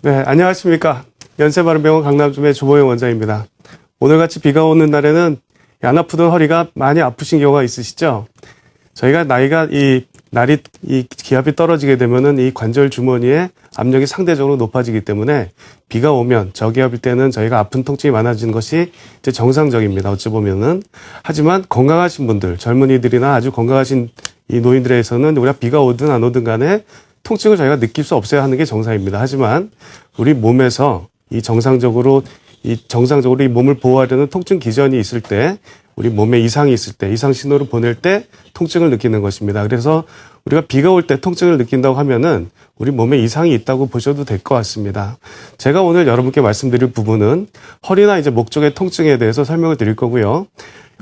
네, 안녕하십니까. 연세바른병원 강남점의 조보영 원장입니다. 오늘같이 비가 오는 날에는 안 아프던 허리가 많이 아프신 경우가 있으시죠? 저희가 나이가 이 기압이 떨어지게 되면은 이 관절 주머니에 압력이 상대적으로 높아지기 때문에 비가 오면 저기압일 때는 저희가 아픈 통증이 많아지는 것이 이제 정상적입니다. 어찌 보면은. 하지만 건강하신 분들, 젊은이들이나 아주 건강하신 이 노인들에서는 우리가 비가 오든 안 오든 간에 통증을 저희가 느낄 수 없어야 하는 게 정상입니다. 하지만 우리 몸에서 정상적으로 이 몸을 보호하려는 통증 기전이 있을 때, 우리 몸에 이상이 있을 때, 이상 신호를 보낼 때 통증을 느끼는 것입니다. 그래서 우리가 비가 올 때 통증을 느낀다고 하면은 우리 몸에 이상이 있다고 보셔도 될 것 같습니다. 제가 오늘 여러분께 말씀드릴 부분은 허리나 이제 목 쪽의 통증에 대해서 설명을 드릴 거고요.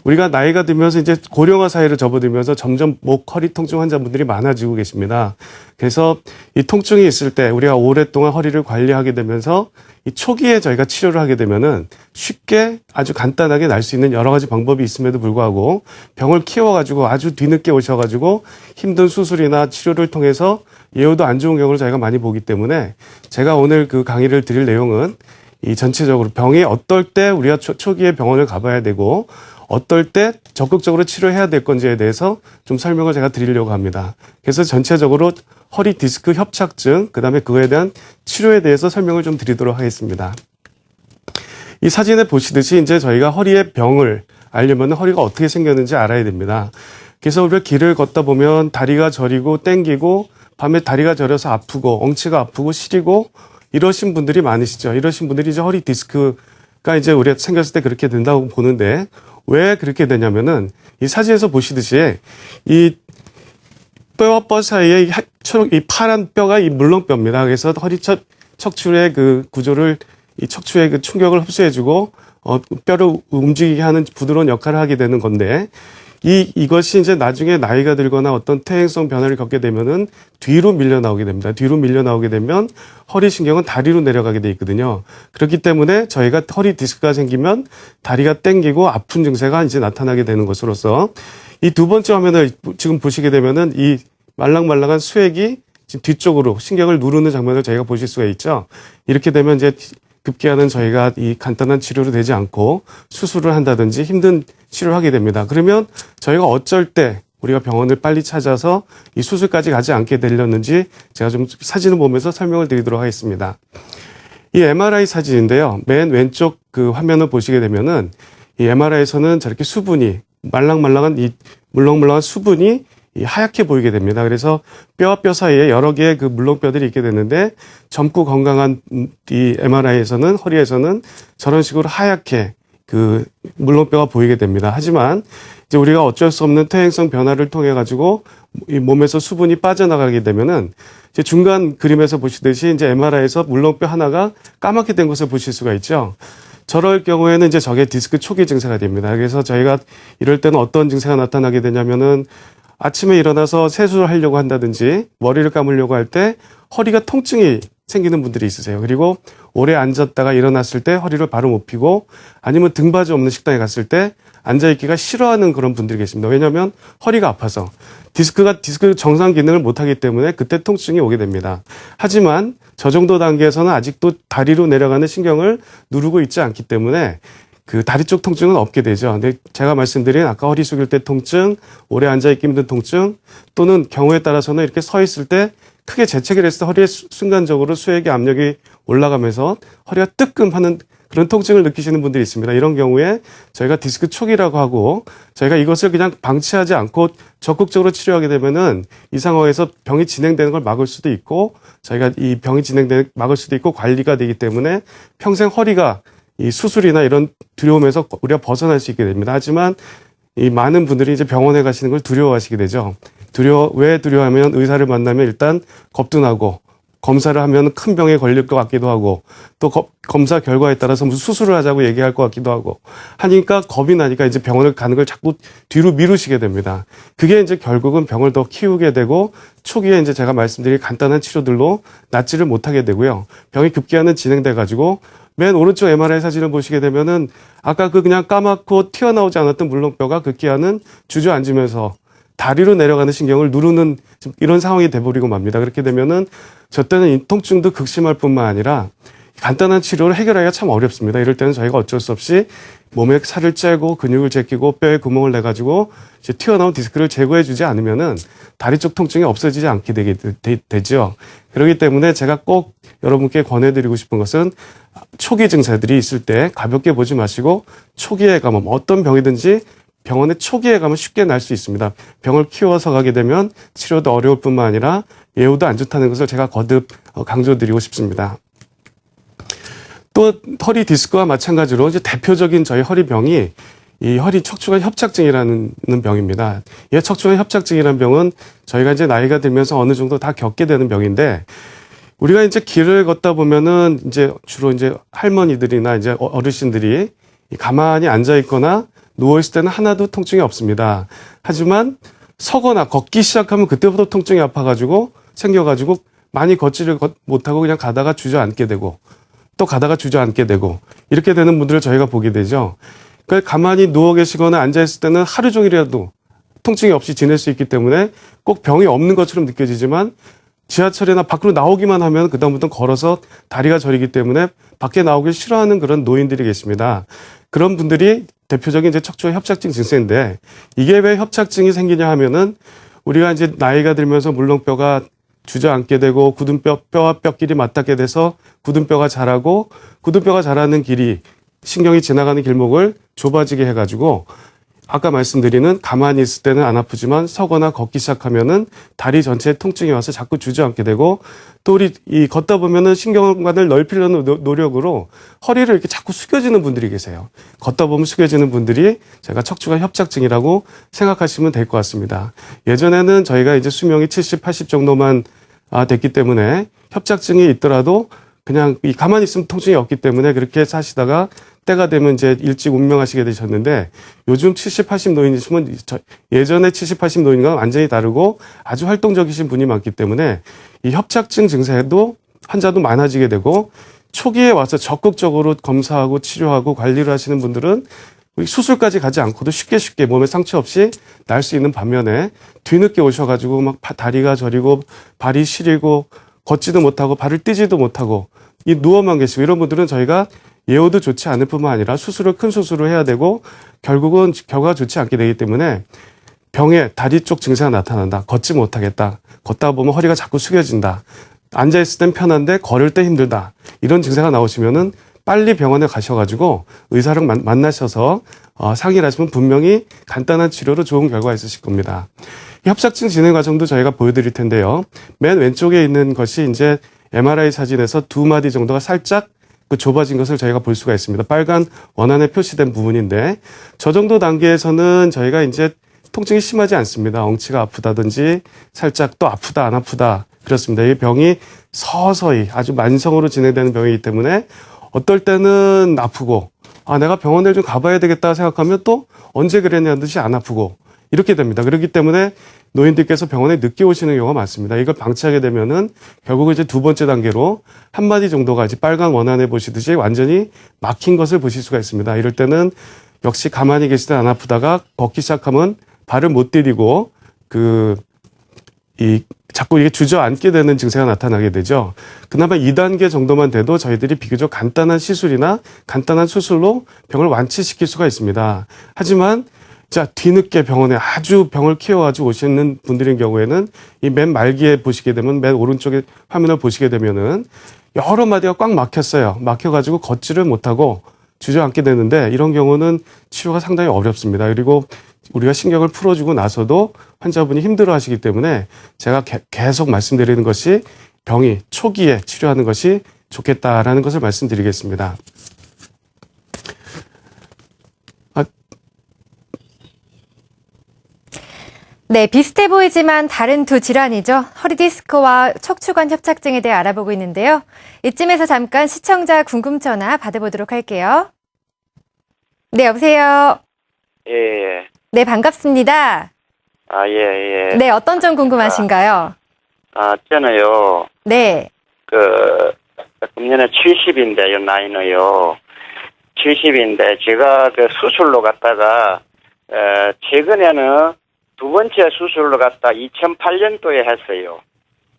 우리가 나이가 들면서 이제 고령화 사회를 접어들면서 점점 목, 허리 통증 환자분들이 많아지고 계십니다. 그래서 이 통증이 있을 때 우리가 오랫동안 허리를 관리하게 되면서 이 초기에 저희가 치료를 하게 되면은 쉽게 아주 간단하게 날 수 있는 여러 가지 방법이 있음에도 불구하고 병을 키워가지고 아주 뒤늦게 오셔가지고 힘든 수술이나 치료를 통해서 예후도 안 좋은 경우를 저희가 많이 보기 때문에 제가 오늘 그 강의를 드릴 내용은 이 전체적으로 병이 어떨 때 우리가 초기에 병원을 가봐야 되고 어떨 때 적극적으로 치료해야 될 건지에 대해서 좀 설명을 제가 드리려고 합니다. 그래서 전체적으로 허리 디스크 협착증, 그다음에 그거에 대한 치료에 대해서 설명을 좀 드리도록 하겠습니다. 이 사진에 보시듯이 이제 저희가 허리의 병을 알려면 허리가 어떻게 생겼는지 알아야 됩니다. 그래서 우리가 길을 걷다 보면 다리가 저리고 땡기고 밤에 다리가 저려서 아프고 엉치가 아프고 시리고 이러신 분들이 많으시죠. 이러신 분들이 이제 허리 디스크가 이제 우리가 생겼을 때 그렇게 된다고 보는데 왜 그렇게 되냐면은 이 사진에서 보시듯이 이 뼈와 뼈 사이에 이 파란 뼈가 이 물렁뼈입니다. 그래서 허리 척추의 그 구조를 이 척추의 그 충격을 흡수해주고 뼈를 움직이게 하는 부드러운 역할을 하게 되는 건데 이것이 이제 나중에 나이가 들거나 어떤 퇴행성 변화를 겪게 되면은 뒤로 밀려 나오게 됩니다. 뒤로 밀려 나오게 되면 허리 신경은 다리로 내려가게 돼 있거든요. 그렇기 때문에 저희가 허리 디스크가 생기면 다리가 땡기고 아픈 증세가 이제 나타나게 되는 것으로서 이 두 번째 화면을 지금 보시게 되면은 이 말랑말랑한 수액이 지금 뒤쪽으로 신경을 누르는 장면을 저희가 보실 수가 있죠. 이렇게 되면 이제 급기야는 저희가 이 간단한 치료로 되지 않고 수술을 한다든지 힘든 치료를 하게 됩니다. 그러면 저희가 어쩔 때 우리가 병원을 빨리 찾아서 이 수술까지 가지 않게 되렸는지 제가 좀 사진을 보면서 설명을 드리도록 하겠습니다. 이 MRI 사진인데요. 맨 왼쪽 그 화면을 보시게 되면은 이 MRI에서는 저렇게 수분이 말랑말랑한 이 물렁물렁한 수분이 하얗게 보이게 됩니다. 그래서 뼈와 뼈 사이에 여러 개의 그 물렁뼈들이 있게 되는데 젊고 건강한 이 MRI에서는 허리에서는 저런 식으로 하얗게 그 물렁뼈가 보이게 됩니다. 하지만 이제 우리가 어쩔 수 없는 퇴행성 변화를 통해 가지고 이 몸에서 수분이 빠져나가게 되면은 이제 중간 그림에서 보시듯이 이제 MRI에서 물렁뼈 하나가 까맣게 된 것을 보실 수가 있죠. 저럴 경우에는 이제 저게 디스크 초기 증세가 됩니다. 그래서 저희가 이럴 때는 어떤 증세가 나타나게 되냐면은 아침에 일어나서 세수를 하려고 한다든지 머리를 감으려고 할 때 허리가 통증이 생기는 분들이 있으세요. 그리고 오래 앉았다가 일어났을 때 허리를 바로 못 펴고 아니면 등받이 없는 식당에 갔을 때 앉아있기가 싫어하는 그런 분들이 계십니다. 왜냐하면 허리가 아파서 디스크 정상 기능을 못하기 때문에 그때 통증이 오게 됩니다. 하지만 저 정도 단계에서는 아직도 다리로 내려가는 신경을 누르고 있지 않기 때문에 그 다리 쪽 통증은 없게 되죠. 근데 제가 말씀드린 아까 허리 숙일 때 통증, 오래 앉아있기 힘든 통증, 또는 경우에 따라서는 이렇게 서 있을 때 크게 재채기를 했을 때 허리에 순간적으로 수액의 압력이 올라가면서 허리가 뜨끔하는 그런 통증을 느끼시는 분들이 있습니다. 이런 경우에 저희가 디스크 초기라고 하고 저희가 이것을 그냥 방치하지 않고 적극적으로 치료하게 되면은 이 상황에서 병이 진행되는 걸 막을 수도 있고 저희가 이 병이 막을 수도 있고 관리가 되기 때문에 평생 허리가 이 수술이나 이런 두려움에서 우리가 벗어날 수 있게 됩니다. 하지만 이 많은 분들이 이제 병원에 가시는 걸 두려워하시게 되죠. 왜 두려워하면 의사를 만나면 일단 겁도 나고 검사를 하면 큰 병에 걸릴 것 같기도 하고 또 검사 결과에 따라서 무슨 수술을 하자고 얘기할 것 같기도 하고 하니까 겁이 나니까 이제 병원을 가는 걸 자꾸 뒤로 미루시게 됩니다. 그게 이제 결국은 병을 더 키우게 되고 초기에 이제 제가 말씀드린 간단한 치료들로 낫지를 못하게 되고요. 병이 급기야는 진행돼 가지고 맨 오른쪽 MRI 사진을 보시게 되면은 아까 그 그냥 까맣고 튀어나오지 않았던 물렁뼈가 급기야는 주저앉으면서 다리로 내려가는 신경을 누르는 이런 상황이 돼버리고 맙니다. 그렇게 되면은 저 때는 이 통증도 극심할 뿐만 아니라 간단한 치료를 해결하기가 참 어렵습니다. 이럴 때는 저희가 어쩔 수 없이 몸에 살을 째고 근육을 제끼고 뼈에 구멍을 내가지고 이제 튀어나온 디스크를 제거해주지 않으면은 다리 쪽 통증이 없어지지 않게 되죠. 그렇기 때문에 제가 꼭 여러분께 권해드리고 싶은 것은 초기 증세들이 있을 때 가볍게 보지 마시고 초기에 가면 어떤 병이든지 병원에 초기에 가면 쉽게 날 수 있습니다. 병을 키워서 가게 되면 치료도 어려울 뿐만 아니라 예후도 안 좋다는 것을 제가 거듭 강조드리고 싶습니다. 또 허리 디스크와 마찬가지로 이제 대표적인 저희 허리병이 이 허리 척추관 협착증이라는 병입니다. 이 척추관 협착증이라는 병은 저희가 이제 나이가 들면서 어느 정도 다 겪게 되는 병인데 우리가 이제 길을 걷다 보면은 이제 주로 이제 할머니들이나 이제 어르신들이 가만히 앉아 있거나 누워 있을 때는 하나도 통증이 없습니다. 하지만 서거나 걷기 시작하면 그때부터 통증이 아파가지고 생겨가지고 많이 걷지를 못하고 그냥 가다가 주저앉게 되고 또 가다가 주저앉게 되고 이렇게 되는 분들을 저희가 보게 되죠. 그러니까 가만히 누워 계시거나 앉아 있을 때는 하루 종일이라도 통증이 없이 지낼 수 있기 때문에 꼭 병이 없는 것처럼 느껴지지만 지하철이나 밖으로 나오기만 하면 그다음부터는 걸어서 다리가 저리기 때문에 밖에 나오기 싫어하는 그런 노인들이 계십니다. 그런 분들이 대표적인 이제 척추 협착증 증세인데 이게 왜 협착증이 생기냐 하면은 우리가 이제 나이가 들면서 물렁뼈가 주저앉게 되고 뼈와 뼈끼리 맞닿게 돼서 굳은뼈가 자라고 굳은뼈가 자라는 길이 신경이 지나가는 길목을 좁아지게 해가지고 아까 말씀드리는 가만히 있을 때는 안 아프지만 서거나 걷기 시작하면은 다리 전체에 통증이 와서 자꾸 주저앉게 되고 또 우리 이 걷다 보면은 신경관을 넓히려는 노력으로 허리를 이렇게 자꾸 숙여지는 분들이 계세요. 걷다 보면 숙여지는 분들이 제가 척추관 협착증이라고 생각하시면 될 것 같습니다. 예전에는 저희가 이제 수명이 70, 80 정도만 됐기 때문에 협착증이 있더라도 그냥 이 가만히 있으면 통증이 없기 때문에 그렇게 사시다가 때가 되면 이제 일찍 운명하시게 되셨는데 요즘 70, 80 노인이시면 예전에 70, 80 노인과 완전히 다르고 아주 활동적이신 분이 많기 때문에 이 협착증 증세도 환자도 많아지게 되고 초기에 와서 적극적으로 검사하고 치료하고 관리를 하시는 분들은 수술까지 가지 않고도 쉽게 몸에 상처 없이 날 수 있는 반면에 뒤늦게 오셔가지고 막 다리가 저리고 발이 시리고 걷지도 못하고 발을 떼지도 못하고 이 누워만 계시고 이런 분들은 저희가 예후도 좋지 않을 뿐만 아니라 큰 수술을 해야 되고 결국은 결과가 좋지 않게 되기 때문에 병에 다리 쪽 증세가 나타난다. 걷지 못하겠다. 걷다 보면 허리가 자꾸 숙여진다. 앉아있을 땐 편한데 걸을 때 힘들다. 이런 증세가 나오시면은 빨리 병원에 가셔가지고 의사를 만나셔서 상의를 하시면 분명히 간단한 치료로 좋은 결과가 있으실 겁니다. 협착증 진행 과정도 저희가 보여드릴 텐데요. 맨 왼쪽에 있는 것이 이제 MRI 사진에서 2마디 정도가 살짝 좁아진 것을 저희가 볼 수가 있습니다. 빨간 원안에 표시된 부분인데 저 정도 단계에서는 저희가 이제 통증이 심하지 않습니다. 엉치가 아프다든지 살짝 또 아프다 안 아프다 그렇습니다. 이 병이 서서히 아주 만성으로 진행되는 병이기 때문에 어떨 때는 아프고 내가 병원에 좀 가봐야 되겠다 생각하면 또 언제 그랬냐는 듯이 안 아프고 이렇게 됩니다. 그렇기 때문에 노인들께서 병원에 늦게 오시는 경우가 많습니다. 이걸 방치하게 되면은 결국 이제 두 번째 단계로 한 마디 정도가 이제 빨간 원안에 보시듯이 완전히 막힌 것을 보실 수가 있습니다. 이럴 때는 역시 가만히 계실 때 안 아프다가 걷기 시작하면 발을 못 디디고 자꾸 이게 주저앉게 되는 증세가 나타나게 되죠. 그나마 2단계 정도만 돼도 저희들이 비교적 간단한 시술이나 간단한 수술로 병을 완치시킬 수가 있습니다. 하지만 뒤늦게 병원에 아주 병을 키워가지고 오시는 분들인 경우에는 이 맨 말기에 보시게 되면 맨 오른쪽에 화면을 보시게 되면은 여러 마디가 꽉 막혔어요. 막혀가지고 걷지를 못하고 주저앉게 되는데 이런 경우는 치료가 상당히 어렵습니다. 그리고 우리가 신경을 풀어주고 나서도 환자분이 힘들어 하시기 때문에 제가 계속 말씀드리는 것이 병이 초기에 치료하는 것이 좋겠다라는 것을 말씀드리겠습니다. 네, 비슷해 보이지만 다른 두 질환이죠. 허리 디스크와 척추관 협착증에 대해 알아보고 있는데요. 이쯤에서 잠깐 시청자 궁금 전화 받아보도록 할게요. 네, 여보세요. 예. 네, 반갑습니다. 예. 네, 어떤 점 궁금하신가요? 저는요, 네. 금년에 70인데요, 나이는요. 70인데, 제가 수술로 갔다가, 최근에는 두 번째 수술을 갖다 2008년도에 했어요.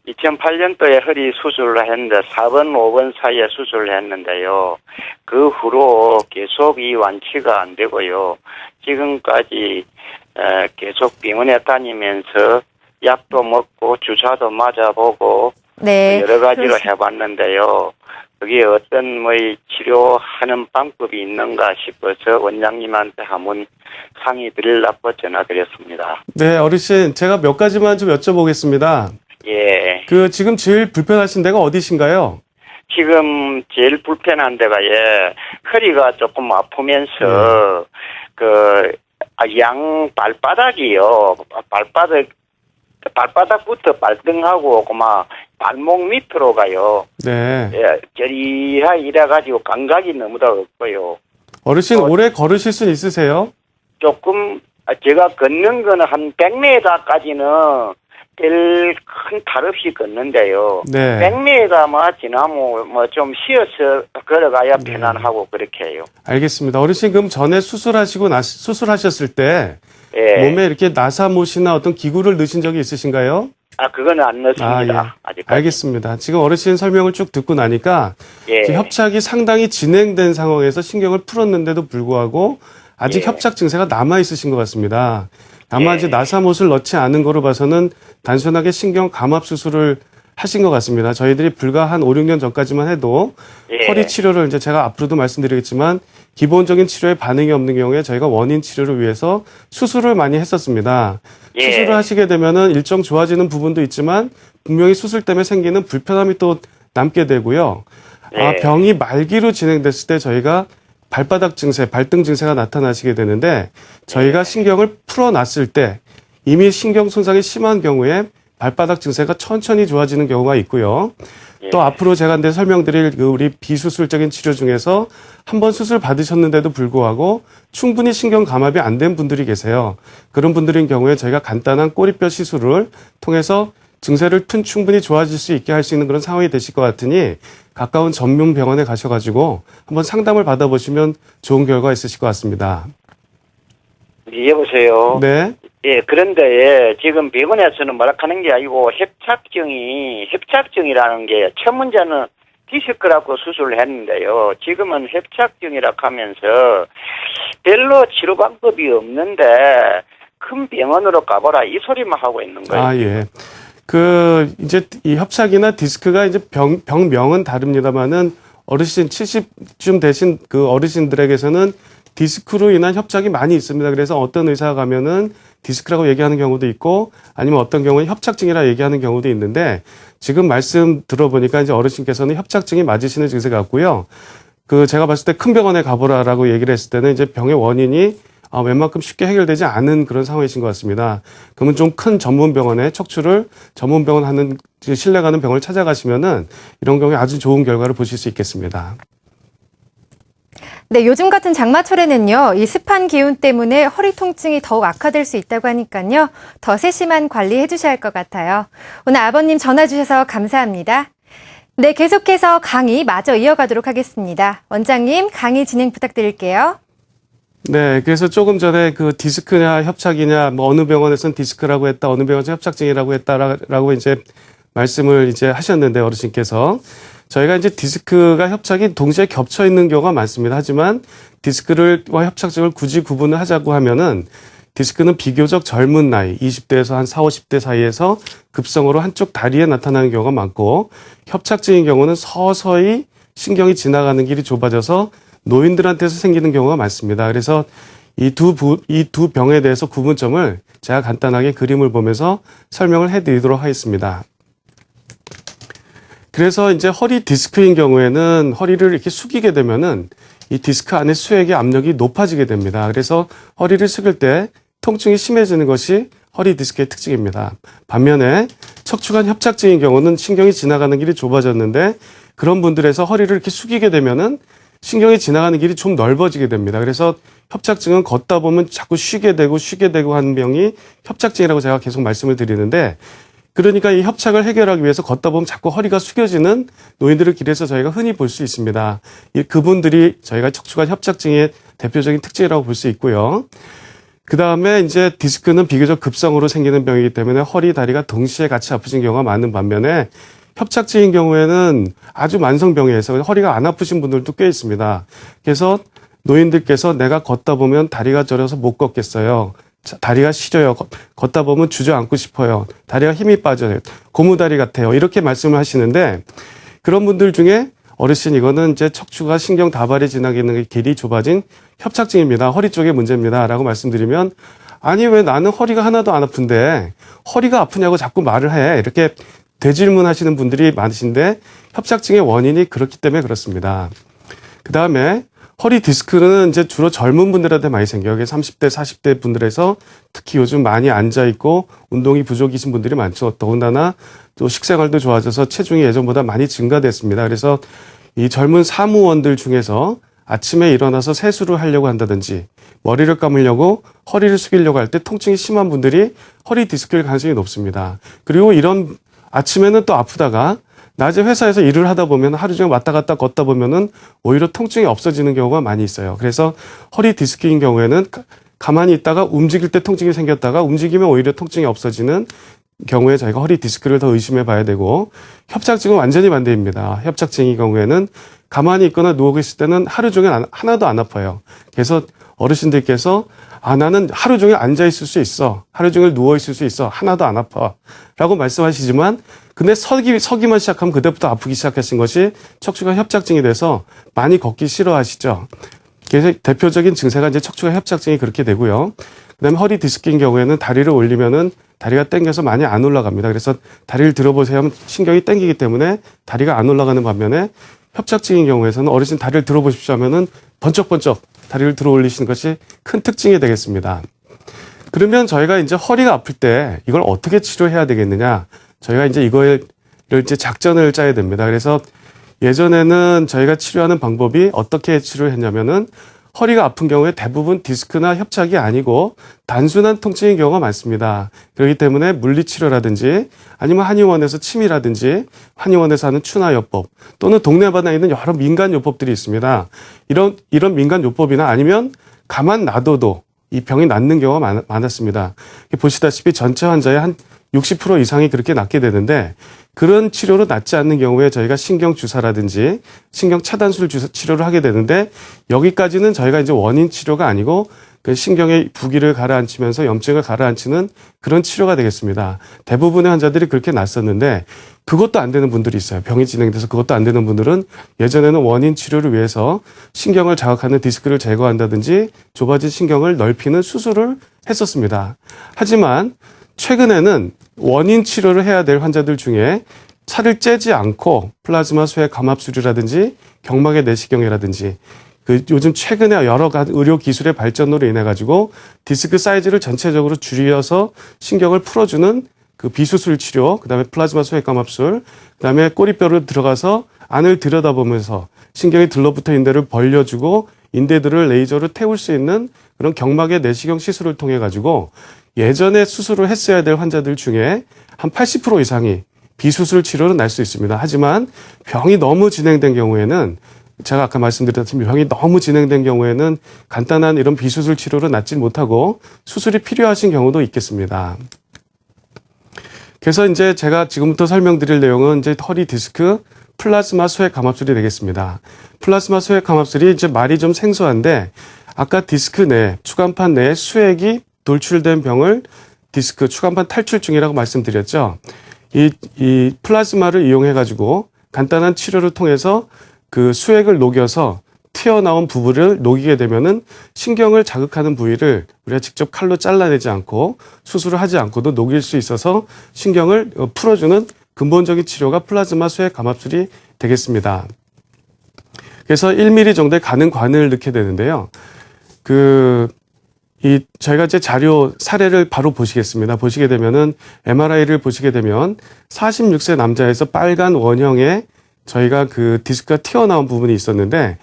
2008년도에 허리 수술을 했는데 4번, 5번 사이에 수술을 했는데요. 그 후로 계속 이 완치가 안 되고요. 지금까지 계속 병원에 다니면서 약도 먹고 주사도 맞아보고 네. 여러 가지로 해봤는데요. 그게 어떤 치료하는 방법이 있는가 싶어서 원장님한테 한번 상의 드리려고 전화드렸습니다. 네, 어르신, 제가 몇 가지만 좀 여쭤보겠습니다. 예. 지금 제일 불편하신 데가 어디신가요? 지금 제일 불편한 데가 허리가 조금 아프면서 양 발바닥이요. 발바닥부터 발등하고 발목 밑으로 가요. 네. 예, 저리하 이래가지고 감각이 너무 다 없고요. 어르신, 오래 걸으실 수 있으세요? 조금 제가 걷는 거는 한 100m까지는 별 큰 탈 없이 걷는데요. 네. 100m만 지나면 좀 쉬어서 걸어가야 편안하고 그렇게 해요. 알겠습니다. 어르신, 그럼 전에 수술하셨을 때 예. 몸에 이렇게 나사못이나 어떤 기구를 넣으신 적이 있으신가요? 그거는 안 넣습니다. 예. 아직까지. 알겠습니다. 지금 어르신 설명을 쭉 듣고 나니까 예. 지금 협착이 상당히 진행된 상황에서 신경을 풀었는데도 불구하고 아직 예. 협착 증세가 남아 있으신 것 같습니다. 아마 예. 이제 나사못을 넣지 않은 거로 봐서는 단순하게 신경 감압 수술을 하신 것 같습니다. 저희들이 불과 한 5, 6년 전까지만 해도 예. 허리 치료를 이제 제가 앞으로도 말씀드리겠지만 기본적인 치료에 반응이 없는 경우에 저희가 원인 치료를 위해서 수술을 많이 했었습니다. 예. 수술을 하시게 되면은 일정 좋아지는 부분도 있지만 분명히 수술 때문에 생기는 불편함이 또 남게 되고요. 예. 병이 말기로 진행됐을 때 저희가 발바닥 증세, 발등 증세가 나타나시게 되는데 저희가 신경을 풀어놨을 때 이미 신경 손상이 심한 경우에 발바닥 증세가 천천히 좋아지는 경우가 있고요. 또 앞으로 제가 이제 설명드릴 우리 비수술적인 치료 중에서 한번 수술 받으셨는데도 불구하고 충분히 신경 감압이 안 된 분들이 계세요. 그런 분들인 경우에 저희가 간단한 꼬리뼈 시술을 통해서 증세를 충분히 좋아질 수 있게 할 수 있는 그런 상황이 되실 것 같으니 가까운 전문 병원에 가셔가지고 한번 상담을 받아보시면 좋은 결과 있으실 것 같습니다. 여보세요. 네. 예, 그런데 지금 병원에서는 뭐라 하는 게 아니고 협착증이라는 게 첫 문제는 디스크라고 수술을 했는데요. 지금은 협착증이라 하면서 별로 치료 방법이 없는데 큰 병원으로 가보라 이 소리만 하고 있는 거예요. 예. 이제 이 협착이나 디스크가 이제 병명은 다릅니다만은 어르신 70쯤 되신 그 어르신들에게서는 디스크로 인한 협착이 많이 있습니다. 그래서 어떤 의사가 가면은 디스크라고 얘기하는 경우도 있고 아니면 어떤 경우는 협착증이라 얘기하는 경우도 있는데 지금 말씀 들어보니까 이제 어르신께서는 협착증이 맞으시는 증세 같고요. 제가 봤을 때 큰 병원에 가보라라고 얘기를 했을 때는 이제 병의 원인이 웬만큼 쉽게 해결되지 않은 그런 상황이신 것 같습니다. 그러면 좀 큰 전문 병원에 척추를 전문 병원 하는 신뢰가는 병원을 찾아가시면은 이런 경우에 아주 좋은 결과를 보실 수 있겠습니다. 네, 요즘 같은 장마철에는요, 이 습한 기운 때문에 허리 통증이 더욱 악화될 수 있다고 하니까요, 더 세심한 관리해 주셔야 할 것 같아요. 오늘 아버님 전화 주셔서 감사합니다. 네, 계속해서 강의 마저 이어가도록 하겠습니다. 원장님, 강의 진행 부탁드릴게요. 네, 그래서 조금 전에 디스크냐 협착이냐, 어느 병원에서는 디스크라고 했다, 어느 병원에서는 협착증이라고 했다라고 이제 말씀을 이제 하셨는데 어르신께서 저희가 이제 디스크가 협착이 동시에 겹쳐 있는 경우가 많습니다. 하지만 디스크와 협착증을 굳이 구분을 하자고 하면은 디스크는 비교적 젊은 나이, 20대에서 한 40, 50대 사이에서 급성으로 한쪽 다리에 나타나는 경우가 많고 협착증인 경우는 서서히 신경이 지나가는 길이 좁아져서 노인들한테서 생기는 경우가 많습니다. 그래서 이 두 병에 대해서 구분점을 제가 간단하게 그림을 보면서 설명을 해드리도록 하겠습니다. 그래서 이제 허리 디스크인 경우에는 허리를 이렇게 숙이게 되면은 이 디스크 안에 수액의 압력이 높아지게 됩니다. 그래서 허리를 숙일 때 통증이 심해지는 것이 허리 디스크의 특징입니다. 반면에 척추관 협착증인 경우는 신경이 지나가는 길이 좁아졌는데 그런 분들에서 허리를 이렇게 숙이게 되면은 신경이 지나가는 길이 좀 넓어지게 됩니다. 그래서 협착증은 걷다 보면 자꾸 쉬게 되고 하는 병이 협착증이라고 제가 계속 말씀을 드리는데 그러니까 이 협착을 해결하기 위해서 걷다 보면 자꾸 허리가 숙여지는 노인들을 길에서 저희가 흔히 볼 수 있습니다. 그분들이 저희가 척추관 협착증의 대표적인 특징이라고 볼 수 있고요. 그 다음에 이제 디스크는 비교적 급성으로 생기는 병이기 때문에 허리, 다리가 동시에 같이 아프신 경우가 많은 반면에 협착증인 경우에는 아주 만성병이어서 허리가 안 아프신 분들도 꽤 있습니다. 그래서 노인들께서 내가 걷다 보면 다리가 저려서 못 걷겠어요. 다리가 시려요. 걷다 보면 주저앉고 싶어요. 다리가 힘이 빠져요. 고무다리 같아요. 이렇게 말씀을 하시는데 그런 분들 중에 어르신 이거는 이제 척추가 신경 다발이 지나가는 길이 좁아진 협착증입니다. 허리 쪽에 문제입니다. 라고 말씀드리면 아니 왜 나는 허리가 하나도 안 아픈데 허리가 아프냐고 자꾸 말을 해. 이렇게 되질문하시는 분들이 많으신데 협착증의 원인이 그렇기 때문에 그렇습니다. 그 다음에 허리 디스크는 이제 주로 젊은 분들한테 많이 생겨요. 30대, 40대 분들에서 특히 요즘 많이 앉아있고 운동이 부족이신 분들이 많죠. 더군다나 또 식생활도 좋아져서 체중이 예전보다 많이 증가됐습니다. 그래서 이 젊은 사무원들 중에서 아침에 일어나서 세수를 하려고 한다든지 머리를 감으려고 허리를 숙이려고 할 때 통증이 심한 분들이 허리 디스크일 가능성이 높습니다. 그리고 이런 아침에는 또 아프다가 낮에 회사에서 일을 하다 보면 하루 종일 왔다 갔다 걷다 보면은 오히려 통증이 없어지는 경우가 많이 있어요. 그래서 허리 디스크인 경우에는 가만히 있다가 움직일 때 통증이 생겼다가 움직이면 오히려 통증이 없어지는 경우에 저희가 허리 디스크를 더 의심해 봐야 되고 협착증은 완전히 반대입니다. 협착증의 경우에는 가만히 있거나 누워 계실 때는 하루 종일 하나도 안 아파요. 그래서 어르신들께서 나는 하루 종일 앉아 있을 수 있어. 하루 종일 누워 있을 수 있어. 하나도 안 아파. 라고 말씀하시지만 근데 서기만 시작하면 그때부터 아프기 시작하신 것이 척추가 협착증이 돼서 많이 걷기 싫어하시죠. 그래서 대표적인 증세가 이제 척추가 협착증이 그렇게 되고요. 그다음에 허리 디스크인 경우에는 다리를 올리면은 다리가 당겨서 많이 안 올라갑니다. 그래서 다리를 들어보세요 하면 신경이 당기기 때문에 다리가 안 올라가는 반면에 협착증인 경우에서는 어르신 다리를 들어보십시오 하면은 번쩍번쩍 다리를 들어 올리시는 것이 큰 특징이 되겠습니다. 그러면 저희가 이제 허리가 아플 때 이걸 어떻게 치료해야 되겠느냐? 저희가 이제 이거를 이제 작전을 짜야 됩니다. 그래서 예전에는 저희가 치료하는 방법이 어떻게 치료를 했냐면은 허리가 아픈 경우에 대부분 디스크나 협착이 아니고 단순한 통증인 경우가 많습니다. 그렇기 때문에 물리치료라든지 아니면 한의원에서 침이라든지 한의원에서 하는 추나요법 또는 동네마다 있는 여러 민간요법들이 있습니다. 이런 민간요법이나 아니면 가만 놔둬도 이 병이 낫는 경우가 많았습니다. 보시다시피 전체 환자의 한 60% 이상이 그렇게 낫게 되는데 그런 치료로 낫지 않는 경우에 저희가 신경 주사라든지 신경 차단술 치료를 하게 되는데 여기까지는 저희가 이제 원인 치료가 아니고 그 신경의 부기를 가라앉히면서 염증을 가라앉히는 그런 치료가 되겠습니다. 대부분의 환자들이 그렇게 낫었는데 그것도 안 되는 분들이 있어요. 병이 진행돼서 그것도 안 되는 분들은 예전에는 원인 치료를 위해서 신경을 자극하는 디스크를 제거한다든지 좁아진 신경을 넓히는 수술을 했었습니다. 하지만 최근에는 원인 치료를 해야 될 환자들 중에 살을 째지 않고 플라즈마 수액 감압술이라든지 경막의 내시경이라든지 요즘 최근에 여러 가지 의료 기술의 발전으로 인해 가지고 디스크 사이즈를 전체적으로 줄여서 신경을 풀어주는 그 비수술 치료, 그다음에 플라즈마 수액 감압술, 그다음에 꼬리뼈를 들어가서 안을 들여다보면서 신경이 들러붙어 있는 데를 벌려주고 인대들을 레이저로 태울 수 있는 그런 경막의 내시경 시술을 통해 가지고 예전에 수술을 했어야 될 환자들 중에 한 80% 이상이 비수술 치료는 날 수 있습니다. 하지만 병이 너무 진행된 경우에는 제가 아까 말씀드렸듯이 병이 너무 진행된 경우에는 간단한 이런 비수술 치료로 낫지 못하고 수술이 필요하신 경우도 있겠습니다. 그래서 이제 제가 지금부터 설명드릴 내용은 이제 허리 디스크 플라즈마 수액 감압술이 되겠습니다. 플라즈마 수액 감압술이 이제 말이 좀 생소한데 아까 디스크 내 추간판 내에 수액이 돌출된 병을 디스크 추간판 탈출증이라고 말씀드렸죠. 이 플라즈마를 이용해 가지고 간단한 치료를 통해서 그 수액을 녹여서 튀어나온 부분을 녹이게 되면은 신경을 자극하는 부위를 우리가 직접 칼로 잘라내지 않고 수술을 하지 않고도 녹일 수 있어서 신경을 풀어주는 근본적인 치료가 플라즈마 수액 감압술이 되겠습니다. 그래서 1mm 정도의 가는 관을 넣게 되는데요. 저희가 이제 자료 사례를 바로 보시겠습니다. 보시게 되면은 MRI를 보시게 되면 46세 남자에서 빨간 원형의 저희가 그 디스크가 튀어나온 부분이 있었는데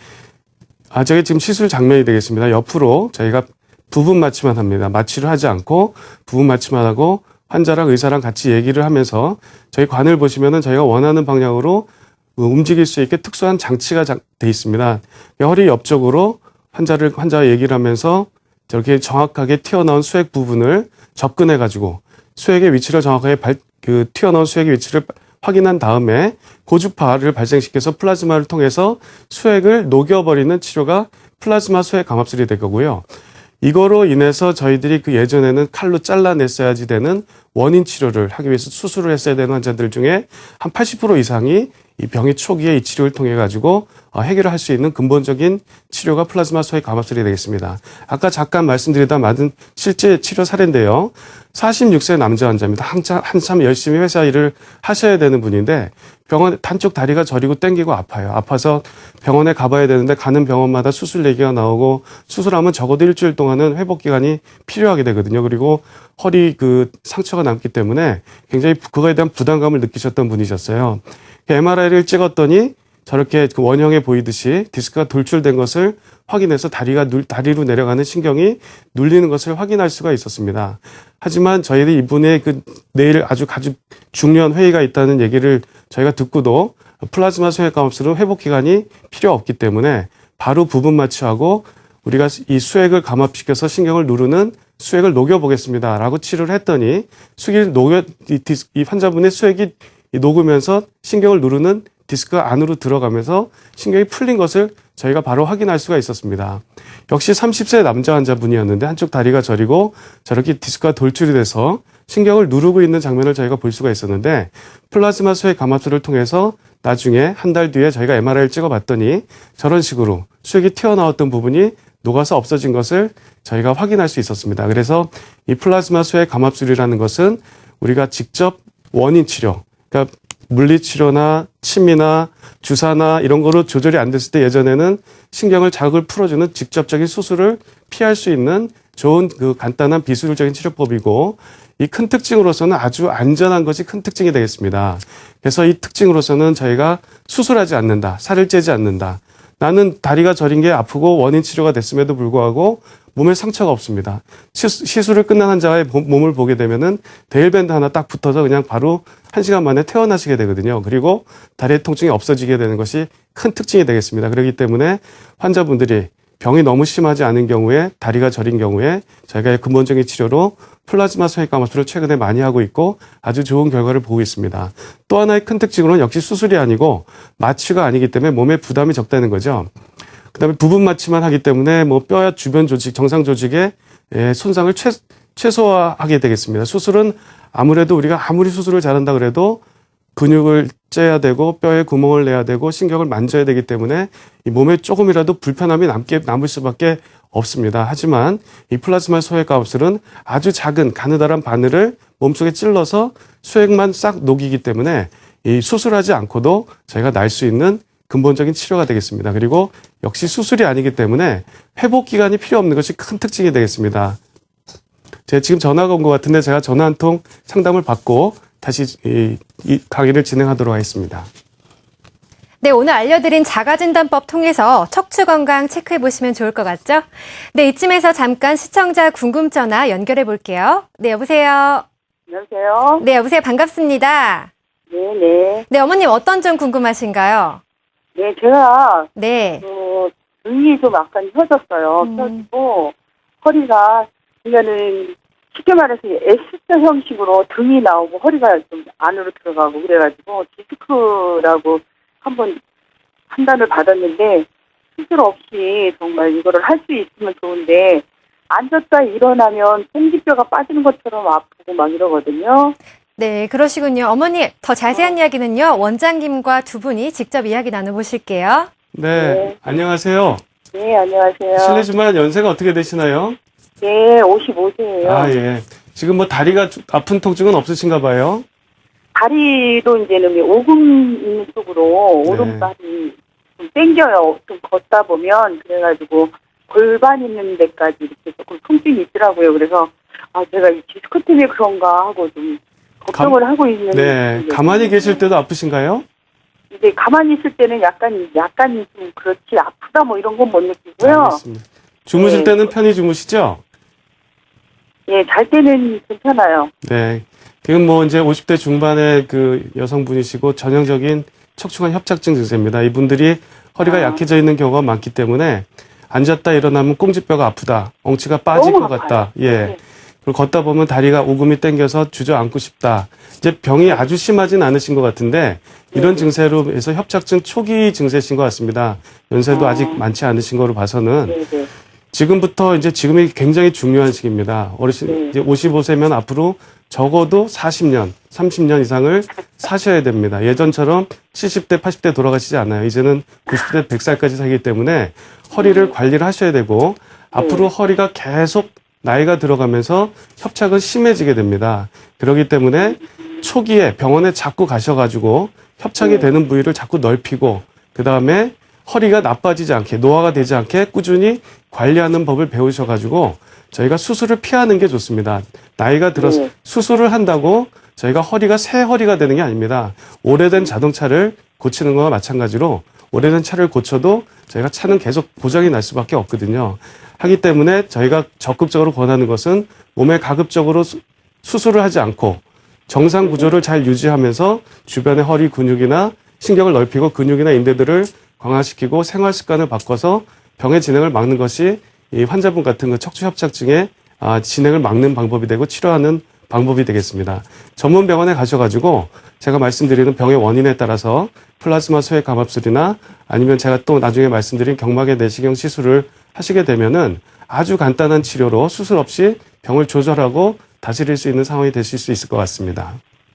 저게 지금 시술 장면이 되겠습니다. 옆으로 저희가 부분 마취만 합니다. 마취를 하지 않고 부분 마취만 하고 환자랑 의사랑 같이 얘기를 하면서 저희 관을 보시면은 저희가 원하는 방향으로 움직일 수 있게 특수한 장치가 돼 있습니다. 허리 옆쪽으로 환자와 얘기를 하면서 저렇게 정확하게 튀어나온 수액 부분을 접근해가지고 수액의 위치를 정확하게 튀어나온 수액의 위치를 확인한 다음에 고주파를 발생시켜서 플라즈마를 통해서 수액을 녹여버리는 치료가 플라즈마 수액 감압술이 될 거고요. 이거로 인해서 저희들이 그 예전에는 칼로 잘라냈어야지 되는 원인 치료를 하기 위해서 수술을 했어야 되는 환자들 중에 한 80% 이상이 이 병의 초기에 이 치료를 통해 가지고 해결을 할 수 있는 근본적인 치료가 플라즈마 소액 감압술이 되겠습니다. 아까 잠깐 말씀드리다 맞은 실제 치료 사례인데요. 46세 남자 환자입니다. 한참 열심히 회사 일을 하셔야 되는 분인데 병원 한쪽 다리가 저리고 땡기고 아파요. 아파서 병원에 가봐야 되는데 가는 병원마다 수술 얘기가 나오고 수술하면 적어도 일주일 동안은 회복 기간이 필요하게 되거든요. 그리고 허리 그 상처가 남기 때문에 굉장히 그거에 대한 부담감을 느끼셨던 분이셨어요. MRI를 찍었더니 저렇게 그 원형에 보이듯이 디스크가 돌출된 것을 확인해서 다리로 내려가는 신경이 눌리는 것을 확인할 수가 있었습니다. 하지만 저희들이 이분의 내일 아주 중요한 회의가 있다는 얘기를 저희가 듣고도 플라즈마 소액감압술은 회복 기간이 필요 없기 때문에 바로 부분 마취하고 우리가 이 수액을 감압시켜서 신경을 누르는 수액을 녹여보겠습니다. 라고 치료를 했더니 이 환자분의 수액이 녹으면서 신경을 누르는 디스크가 안으로 들어가면서 신경이 풀린 것을 저희가 바로 확인할 수가 있었습니다. 역시 30세 남자 환자분이었는데 한쪽 다리가 저리고 저렇게 디스크가 돌출이 돼서 신경을 누르고 있는 장면을 저희가 볼 수가 있었는데 플라즈마 수액 감압술을 통해서 나중에 한 달 뒤에 저희가 MRI를 찍어봤더니 저런 식으로 수액이 튀어나왔던 부분이 녹아서 없어진 것을 저희가 확인할 수 있었습니다. 그래서 이 플라즈마 수액 감압술이라는 것은 우리가 직접 원인 치료, 그러니까 물리치료나 침이나 주사나 이런 거로 조절이 안 됐을 때 예전에는 신경을 자극을 풀어주는 직접적인 수술을 피할 수 있는 좋은 그 간단한 비수술적인 치료법이고 이 큰 특징으로서는 아주 안전한 것이 큰 특징이 되겠습니다. 그래서 이 특징으로서는 저희가 수술하지 않는다, 살을 째지 않는다. 나는 다리가 저린 게 아프고 원인 치료가 됐음에도 불구하고 몸에 상처가 없습니다. 시술을 끝난 환자의 몸을 보게 되면은 데일밴드 하나 딱 붙어서 그냥 바로 1시간 만에 퇴원하시게 되거든요. 그리고 다리의 통증이 없어지게 되는 것이 큰 특징이 되겠습니다. 그렇기 때문에 환자분들이 병이 너무 심하지 않은 경우에 다리가 저린 경우에 저희가 근본적인 치료로 플라즈마 소액 감압술을 최근에 많이 하고 있고 아주 좋은 결과를 보고 있습니다. 또 하나의 큰 특징으로는 역시 수술이 아니고 마취가 아니기 때문에 몸에 부담이 적다는 거죠. 그다음에 부분 마취만 하기 때문에 뭐 뼈야 주변 조직, 정상 조직의 손상을 최소화하게 되겠습니다. 수술은 아무래도 우리가 아무리 수술을 잘한다 그래도 근육을 째야 되고 뼈에 구멍을 내야 되고 신경을 만져야 되기 때문에 이 몸에 조금이라도 불편함이 남을 수밖에 없습니다. 하지만 이 플라즈마 소액 감압술은 아주 작은 가느다란 바늘을 몸속에 찔러서 수액만 싹 녹이기 때문에 이 수술하지 않고도 저희가 날 수 있는 근본적인 치료가 되겠습니다. 그리고 역시 수술이 아니기 때문에 회복 기간이 필요 없는 것이 큰 특징이 되겠습니다. 제가 지금 전화가 온 것 같은데 제가 전화 한 통 상담을 받고 다시 이 강의를 진행하도록 하겠습니다. 네, 오늘 알려드린 자가진단법 통해서 척추 건강 체크해 보시면 좋을 것 같죠? 네, 이쯤에서 잠깐 시청자 궁금 전화 연결해 볼게요. 네, 여보세요. 안녕하세요. 네, 여보세요. 반갑습니다. 네네. 네, 어머님 어떤 점 궁금하신가요? 네, 제가, 네. 등이 좀 약간 펴졌어요. 펴지고, 허리가, 그러면은, 쉽게 말해서 S자 형식으로 등이 나오고, 허리가 좀 안으로 들어가고, 그래가지고, 디스크라고 한번 판단을 받았는데, 수술 없이 정말 이거를 할 수 있으면 좋은데, 앉았다 일어나면 생쥐뼈가 빠지는 것처럼 아프고 막 이러거든요. 네, 그러시군요. 어머니, 더 자세한 이야기는요, 원장님과 두 분이 직접 이야기 나눠보실게요. 네, 안녕하세요. 네, 안녕하세요. 실례지만 연세가 어떻게 되시나요? 네, 55세예요. 아, 예. 지금 뭐 다리가 아픈 통증은 없으신가 봐요? 다리도 이제는 오금 있는 쪽으로 네. 오른발이 좀 땡겨요. 좀 걷다 보면 그래가지고 골반 있는 데까지 이렇게 조금 통증이 있더라고요. 그래서 제가 이 디스크 때문에 그런가 하고 좀 걱정을 하고 있는. 네, 가만히 계실 때도 아프신가요? 이제 가만히 있을 때는 약간 좀 그렇지 아프다 뭐 이런 건 못 느끼고요. 알겠습니다. 주무실 네. 때는 편히 주무시죠? 예, 잘 때는 괜찮아요. 네. 지금 뭐 이제 50대 중반의 그 여성분이시고 전형적인 척추관 협착증 증세입니다. 이분들이 허리가 약해져 있는 경우가 많기 때문에 앉았다 일어나면 꽁지뼈가 아프다. 엉치가 빠질 너무 것 아파요. 같다. 예. 네. 그리고 걷다 보면 다리가 오금이 땡겨서 주저앉고 싶다. 이제 병이 아주 심하진 않으신 것 같은데 이런 증세로 해서 협착증 초기 증세신 것 같습니다. 연세도 아직 많지 않으신 거로 봐서는 네, 네. 지금부터 이제 지금이 굉장히 중요한 시기입니다. 어르신 이제 55세면 앞으로 적어도 40년, 30년 이상을 사셔야 됩니다. 예전처럼 70대, 80대 돌아가시지 않아요. 이제는 90대, 100살까지 살기 때문에 허리를 관리를 하셔야 되고 앞으로 허리가 계속 나이가 들어가면서 협착은 심해지게 됩니다. 그렇기 때문에 초기에 병원에 자꾸 가셔가지고 협착이 되는 부위를 자꾸 넓히고 그 다음에 허리가 나빠지지 않게 노화가 되지 않게 꾸준히 관리하는 법을 배우셔가지고 저희가 수술을 피하는 게 좋습니다. 나이가 들어서 수술을 한다고 저희가 허리가 새 허리가 되는 게 아닙니다. 오래된 자동차를 고치는 거와 마찬가지로 오래된 차를 고쳐도 저희가 차는 계속 고장이 날 수밖에 없거든요. 하기 때문에 저희가 적극적으로 권하는 것은 몸에 가급적으로 수술을 하지 않고 정상 구조를 잘 유지하면서 주변의 허리 근육이나 신경을 넓히고 근육이나 인대들을 강화시키고 생활 습관을 바꿔서 병의 진행을 막는 것이 이 환자분 같은 그 척추협착증의 진행을 막는 방법이 되고 치료하는 방법이 되겠습니다. 전문 병원에 가셔가지고 제가 말씀드리는 병의 원인에 따라서 플라즈마 소액 감압술이나 아니면 제가 또 나중에 말씀드린 경막의 내시경 시술을 하시게 되면은 아주 간단한 치료로 수술 없이 병을 조절하고 다스릴 수 있는 상황이 되실 수 있을 것 같습니다.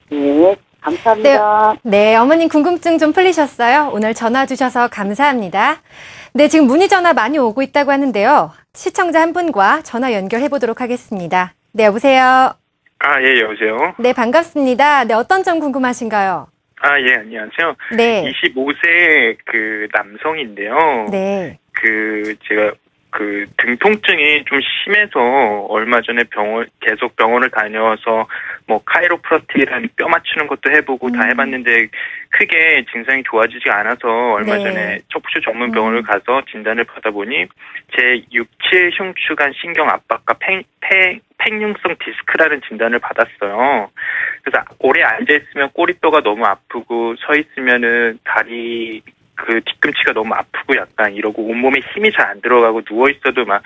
네, 감사합니다. 네, 어머님 궁금증 좀 풀리셨어요? 오늘 전화 주셔서 감사합니다. 네, 지금 문의 전화 많이 오고 있다고 하는데요. 시청자 한 분과 전화 연결해 보도록 하겠습니다. 네, 여보세요? 예, 여보세요? 네, 반갑습니다. 네, 어떤 점 궁금하신가요? 예, 안녕하세요. 네. 25세 남성인데요. 네. 제가 등 통증이 좀 심해서 얼마 전에 계속 병원을 다녀서 카이로프라틱이라는 뼈 맞추는 것도 해보고 다 해봤는데 크게 증상이 좋아지지 않아서 얼마 네. 전에 척추 전문 병원을 가서 진단을 받아보니 제 67 흉추관 신경 압박과 팽융성 디스크라는 진단을 받았어요. 그래서 오래 앉아있으면 꼬리뼈가 너무 아프고 서 있으면은 다리 뒤꿈치가 너무 아프고 약간 이러고 온몸에 힘이 잘 안 들어가고 누워있어도 막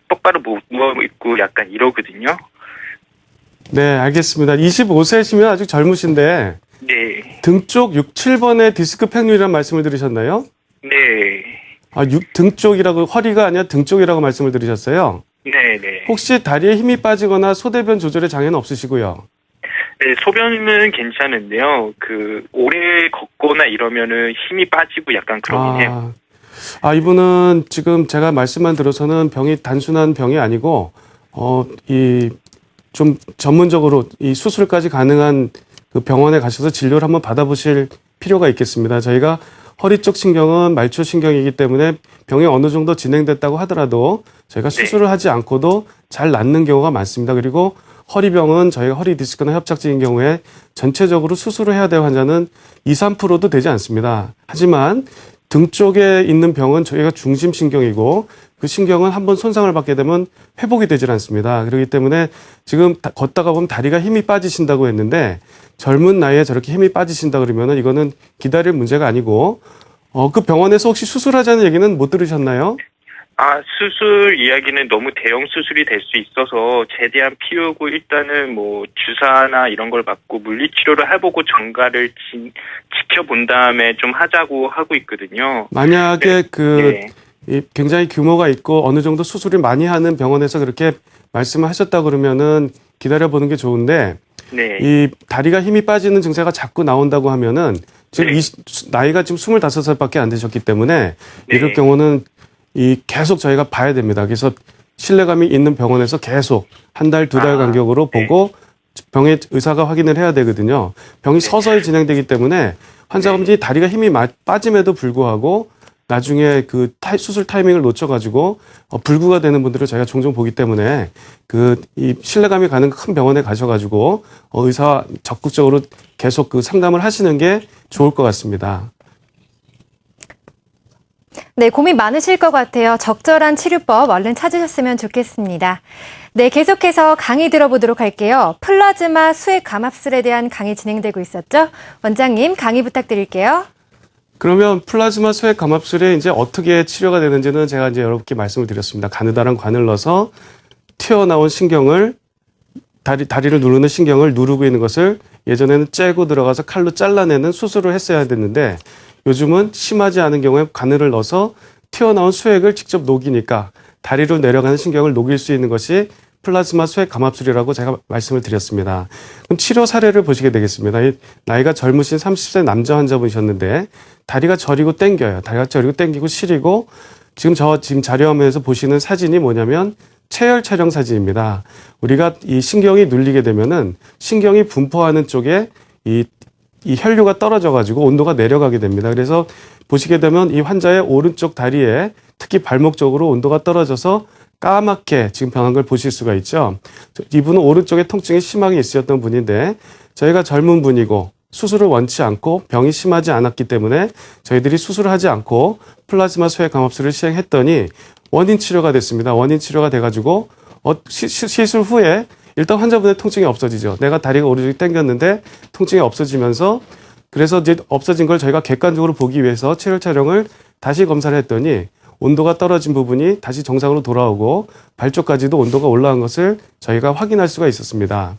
똑바로 못 누워있고 약간 이러거든요. 네, 알겠습니다. 25세시면 아직 젊으신데 네. 등 쪽 6, 7번의 디스크 팽류라는 말씀을 들으셨나요? 네. 등 쪽이라고 허리가 아니라 등 쪽이라고 말씀을 들으셨어요? 네네. 혹시 다리에 힘이 빠지거나 소대변 조절에 장애는 없으시고요? 네, 소변은 괜찮은데요. 오래 걷거나 이러면은 힘이 빠지고 약간 그러긴 해요. 이분은 지금 제가 말씀만 들어서는 병이 단순한 병이 아니고, 좀 전문적으로 이 수술까지 가능한 그 병원에 가셔서 진료를 한번 받아보실 필요가 있겠습니다. 저희가 허리 쪽 신경은 말초신경이기 때문에 병이 어느 정도 진행됐다고 하더라도 저희가 수술을 하지 않고도 잘 낫는 경우가 많습니다. 그리고 허리병은 저희가 허리 디스크나 협착증인 경우에 전체적으로 수술을 해야 될 환자는 2, 3%도 되지 않습니다. 하지만 등 쪽에 있는 병은 저희가 중심신경이고 그 신경은 한번 손상을 받게 되면 회복이 되질 않습니다. 그렇기 때문에 지금 걷다가 보면 다리가 힘이 빠지신다고 했는데 젊은 나이에 저렇게 힘이 빠지신다 그러면은 이거는 기다릴 문제가 아니고 그 병원에서 혹시 수술하자는 얘기는 못 들으셨나요? 수술 이야기는 너무 대형 수술이 될 수 있어서 최대한 피우고 일단은 주사나 이런 걸 맞고 물리치료를 해보고 정가를 지켜본 다음에 좀 하자고 하고 있거든요. 만약에 굉장히 규모가 있고 어느 정도 수술을 많이 하는 병원에서 그렇게 말씀을 하셨다 그러면은 기다려보는 게 좋은데 네. 이 다리가 힘이 빠지는 증세가 자꾸 나온다고 하면은 지금 나이가 지금 25살밖에 안 되셨기 때문에 이럴 경우는 계속 저희가 봐야 됩니다. 그래서 신뢰감이 있는 병원에서 계속 한 달, 2달 간격으로 보고 병의 의사가 확인을 해야 되거든요. 병이 서서히 진행되기 때문에 환자분들이 다리가 힘이 빠짐에도 불구하고 나중에 수술 타이밍을 놓쳐가지고 불구가 되는 분들을 저희가 종종 보기 때문에 이 신뢰감이 가는 큰 병원에 가셔가지고 의사와 적극적으로 계속 상담을 하시는 게 좋을 것 같습니다. 네, 고민 많으실 것 같아요. 적절한 치료법 얼른 찾으셨으면 좋겠습니다. 네, 계속해서 강의 들어보도록 할게요. 플라즈마 수액 감압술에 대한 강의 진행되고 있었죠? 원장님, 강의 부탁드릴게요. 그러면 플라즈마 수액 감압술에 이제 어떻게 치료가 되는지는 제가 이제 여러분께 말씀을 드렸습니다. 가느다란 관을 넣어서 튀어나온 신경을 다리를 누르는 신경을 누르고 있는 것을 예전에는 째고 들어가서 칼로 잘라내는 수술을 했어야 됐는데 요즘은 심하지 않은 경우에 바늘을 넣어서 튀어나온 수액을 직접 녹이니까 다리로 내려가는 신경을 녹일 수 있는 것이 플라즈마 수액 감압술이라고 제가 말씀을 드렸습니다. 그럼 치료 사례를 보시게 되겠습니다. 나이가 젊으신 30세 남자 환자분이셨는데 다리가 저리고 땡겨요. 다리가 저리고 땡기고 시리고 지금 자료 화면에서 보시는 사진이 뭐냐면 체열 촬영 사진입니다. 우리가 이 신경이 눌리게 되면은 신경이 분포하는 쪽에 이 혈류가 떨어져 가지고 온도가 내려가게 됩니다. 그래서 보시게 되면 이 환자의 오른쪽 다리에 특히 발목 쪽으로 온도가 떨어져서 까맣게 지금 변한 걸 보실 수가 있죠. 이분은 오른쪽에 통증이 심하게 있으셨던 분인데 저희가 젊은 분이고 수술을 원치 않고 병이 심하지 않았기 때문에 저희들이 수술을 하지 않고 플라즈마 수액 감압술을 시행했더니 원인 치료가 됐습니다. 원인 치료가 돼가지고 시술 후에 일단 환자분의 통증이 없어지죠. 내가 다리가 오른쪽이 당겼는데 통증이 없어지면서 그래서 이제 없어진 걸 저희가 객관적으로 보기 위해서 체열 촬영을 다시 검사를 했더니 온도가 떨어진 부분이 다시 정상으로 돌아오고 발 쪽까지도 온도가 올라간 것을 저희가 확인할 수가 있었습니다.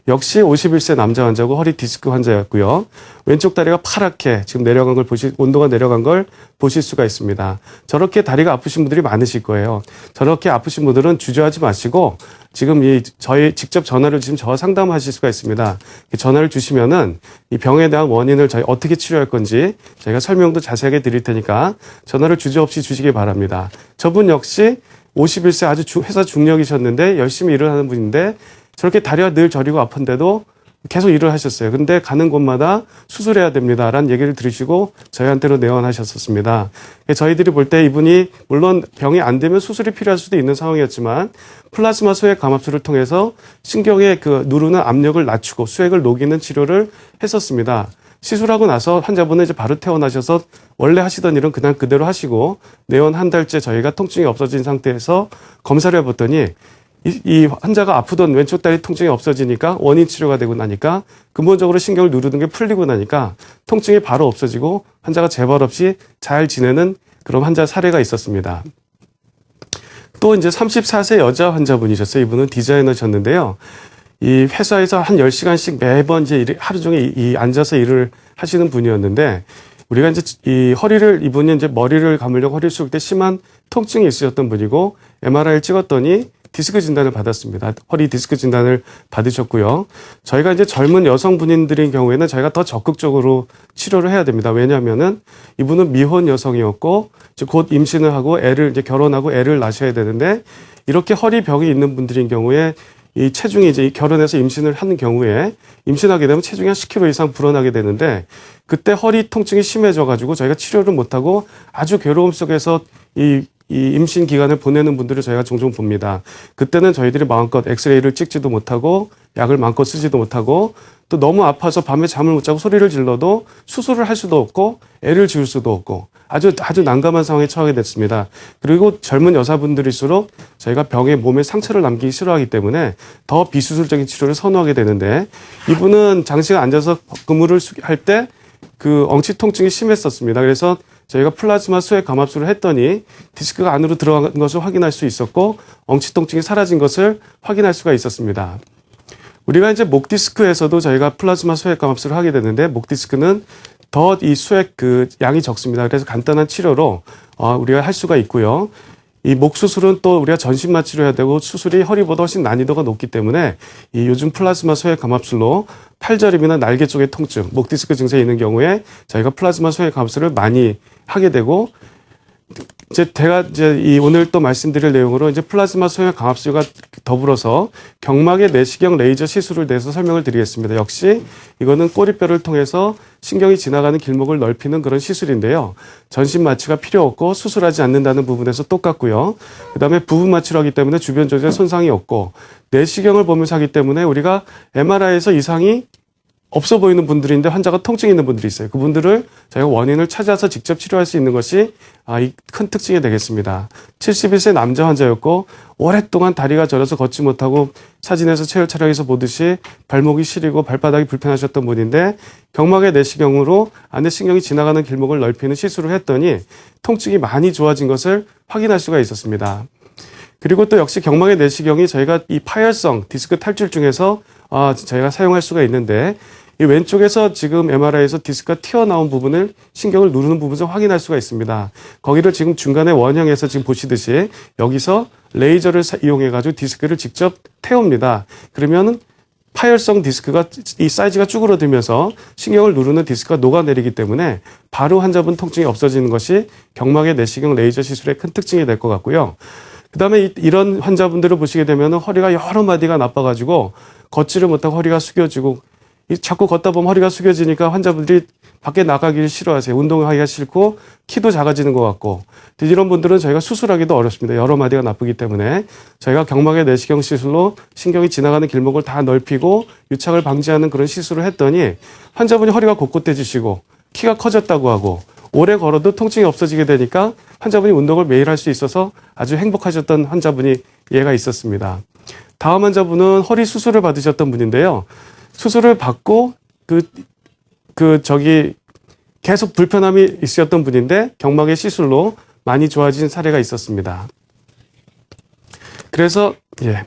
역시 51세 남자 환자고 허리 디스크 환자였고요. 왼쪽 다리가 파랗게 지금 내려간 걸 온도가 내려간 걸 보실 수가 있습니다. 저렇게 다리가 아프신 분들이 많으실 거예요. 저렇게 아프신 분들은 주저하지 마시고 지금 저희 직접 전화를 주시면 저와 상담하실 수가 있습니다. 전화를 주시면은 이 병에 대한 원인을 저희 어떻게 치료할 건지 저희가 설명도 자세하게 드릴 테니까 전화를 주저없이 주시기 바랍니다. 저분 역시 51세 아주 회사 중력이셨는데 열심히 일을 하는 분인데 저렇게 다리가 늘 저리고 아픈데도 계속 일을 하셨어요. 근데 가는 곳마다 수술해야 됩니다라는 얘기를 들으시고 저희한테로 내원하셨었습니다. 저희들이 볼 때 이분이 물론 병이 안 되면 수술이 필요할 수도 있는 상황이었지만 플라즈마 수액 감압술을 통해서 신경의 그 누르는 압력을 낮추고 수액을 녹이는 치료를 했었습니다. 시술하고 나서 환자분은 이제 바로 퇴원하셔서 원래 하시던 일은 그냥 그대로 하시고 내원 한 달째 저희가 통증이 없어진 상태에서 검사를 해봤더니 이 환자가 아프던 왼쪽 다리 통증이 없어지니까 원인 치료가 되고 나니까 근본적으로 신경을 누르는 게 풀리고 나니까 통증이 바로 없어지고 환자가 재발 없이 잘 지내는 그런 환자 사례가 있었습니다. 또 이제 34세 여자 환자분이셨어요. 이분은 디자이너셨는데요. 이 회사에서 한 10시간씩 매번 이제 하루 종일 앉아서 일을 하시는 분이었는데 우리가 이제 이분이 이제 머리를 감으려고 허리를 숙일 때 심한 통증이 있으셨던 분이고 MRI를 찍었더니 디스크 진단을 받았습니다. 허리 디스크 진단을 받으셨고요. 저희가 이제 젊은 여성분들인 경우에는 저희가 더 적극적으로 치료를 해야 됩니다. 왜냐하면은 이분은 미혼 여성이었고 이제 곧 임신을 하고 이제 결혼하고 애를 낳으셔야 되는데 이렇게 허리 병이 있는 분들인 경우에 이 체중이 이제 결혼해서 임신을 하는 경우에 임신하게 되면 체중이 한 10kg 이상 불어나게 되는데 그때 허리 통증이 심해져 가지고 저희가 치료를 못하고 아주 괴로움 속에서 이 임신 기간을 보내는 분들을 저희가 종종 봅니다. 그때는 저희들이 마음껏 엑스레이를 찍지도 못하고 약을 마음껏 쓰지도 못하고 또 너무 아파서 밤에 잠을 못 자고 소리를 질러도 수술을 할 수도 없고 애를 지울 수도 없고 아주 난감한 상황에 처하게 됐습니다. 그리고 젊은 여자분들일수록 저희가 병에 몸에 상처를 남기기 싫어하기 때문에 더 비수술적인 치료를 선호하게 되는데 이분은 장시간 앉아서 근무를 할 때 그 엉치 통증이 심했었습니다. 그래서 저희가 플라즈마 수액 감압술을 했더니 디스크가 안으로 들어간 것을 확인할 수 있었고 엉치 통증이 사라진 것을 확인할 수가 있었습니다. 우리가 이제 목 디스크에서도 저희가 플라즈마 수액 감압술을 하게 되는데 목 디스크는 더 이 수액 그 양이 적습니다. 그래서 간단한 치료로 우리가 할 수가 있고요. 이 목 수술은 또 우리가 전신만 치료해야 되고 수술이 허리보다 훨씬 난이도가 높기 때문에 이 요즘 플라즈마 수액 감압술로 팔저림이나 날개 쪽의 통증, 목 디스크 증세에 있는 경우에 저희가 플라즈마 수액 감압술을 많이 하게 되고 제가 오늘 또 말씀드릴 내용으로 이제 플라즈마 수액 감압술과 더불어서 경막의 내시경 레이저 시술을 대해서 설명을 드리겠습니다. 역시 이거는 꼬리뼈를 통해서 신경이 지나가는 길목을 넓히는 그런 시술인데요. 전신 마취가 필요 없고 수술하지 않는다는 부분에서 똑같고요. 그다음에 부분 마취를 하기 때문에 주변 조직에 손상이 없고 내시경을 보면서 하기 때문에 우리가 MRI에서 이상이 없어 보이는 분들인데 환자가 통증이 있는 분들이 있어요. 그분들을 저희가 원인을 찾아서 직접 치료할 수 있는 것이 이 큰 특징이 되겠습니다. 71세 남자 환자였고 오랫동안 다리가 저려서 걷지 못하고 사진에서 체열 촬영에서 보듯이 발목이 시리고 발바닥이 불편하셨던 분인데 경막의 내시경으로 안내 신경이 지나가는 길목을 넓히는 시술을 했더니 통증이 많이 좋아진 것을 확인할 수가 있었습니다. 그리고 또 역시 경막의 내시경이 저희가 이 파열성 디스크 탈출 중에서 저희가 사용할 수가 있는데 이 왼쪽에서 지금 MRI에서 디스크가 튀어나온 부분을 신경을 누르는 부분을 확인할 수가 있습니다. 거기를 지금 중간에 원형에서 지금 보시듯이 여기서 레이저를 이용해 가지고 디스크를 직접 태웁니다. 그러면은 파열성 디스크가 이 사이즈가 쭈그러들면서 신경을 누르는 디스크가 녹아내리기 때문에 바로 환자분 통증이 없어지는 것이 경막의 내시경 레이저 시술의 큰 특징이 될 것 같고요. 그다음에 이런 환자분들을 보시게 되면 허리가 여러 마디가 나빠가지고 걷지를 못하고 허리가 숙여지고 자꾸 걷다 보면 허리가 숙여지니까 환자분들이 밖에 나가기를 싫어하세요. 운동하기가 싫고 키도 작아지는 것 같고 이런 분들은 저희가 수술하기도 어렵습니다. 여러 마디가 나쁘기 때문에 저희가 경막의 내시경 시술로 신경이 지나가는 길목을 다 넓히고 유착을 방지하는 그런 시술을 했더니 환자분이 허리가 곧곧해지시고 키가 커졌다고 하고 오래 걸어도 통증이 없어지게 되니까 환자분이 운동을 매일 할 수 있어서 아주 행복하셨던 환자분이 얘가 있었습니다. 다음 환자분은 허리 수술을 받으셨던 분인데요. 수술을 받고 계속 불편함이 있었던 분인데 경막의 시술로 많이 좋아진 사례가 있었습니다. 그래서 네.